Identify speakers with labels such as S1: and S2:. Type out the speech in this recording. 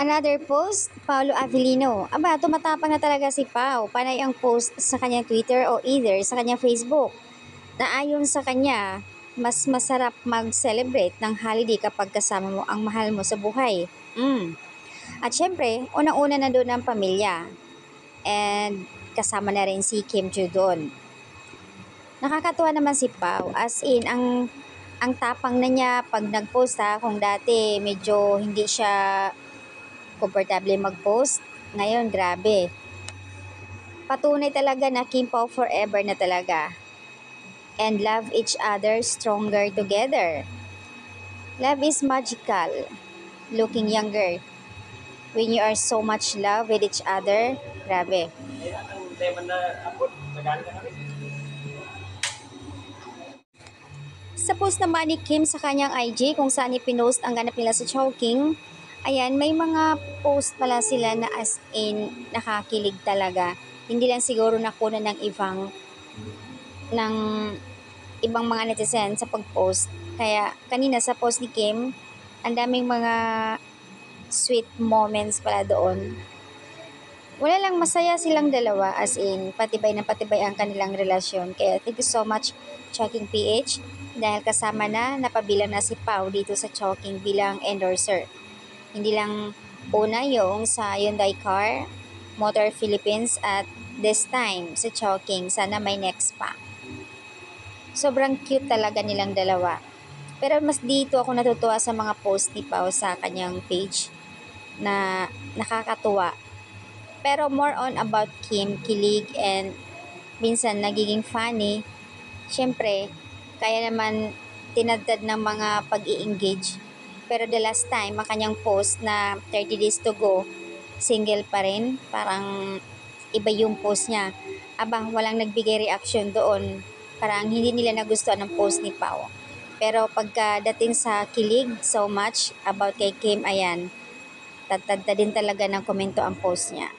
S1: Another post, Paulo Avellino. Aba, tumatapang na talaga si Pau. Panay ang post sa kanyang Twitter o either sa kanyang Facebook. Na ayon sa kanya, mas masarap mag-celebrate ng holiday kapag kasama mo ang mahal mo sa buhay. At syempre, unang-una na doon ang pamilya. And kasama na rin si Kim Joo doon. Nakakatuwa naman si Pau. As in, ang tapang na niya pag nag-post kung dati medyo hindi siya komportable mag-post. Ngayon, grabe. Patunay talaga na Kim Pao forever na talaga. And love each other stronger together. Love is magical. Looking younger. When you are so much love with each other, grabe. Sa post naman ni Kim sa kanyang IG kung saan ipinost ang ganap nila sa Chowking, ayan, may mga post pala sila na as in nakakilig talaga. Hindi lang siguro nakunan ng ibang mga netizen sa pag-post. Kaya kanina sa post ni Kim, ang daming mga sweet moments pala doon. Wala lang, masaya silang dalawa as in patibay na patibay ang kanilang relasyon. Kaya thank you so much Chowking PH dahil kasama na napabilang na si Pau dito sa Chowking bilang endorser. Hindi lang una yung sa Hyundai Car, Motor Philippines at this time sa Chowking. Sana may next pa. Sobrang cute talaga nilang dalawa. Pero mas dito ako natutuwa sa mga post ni Pau sa kanyang page na nakakatuwa. Pero more on about Kim, kilig, and minsan nagiging funny. Siyempre, kaya naman tinadtad ng mga pag-i-engage. Pero the last time, ang kanyang post na 30 days to go, single pa rin. Parang iba yung post niya. Abang, walang nagbigay reaction doon. Parang hindi nila nagustuhan ang post ni Pao. Pero pagkadating sa kilig so much about kay Kim, ayan, tatadta din talaga ng komento ang post niya.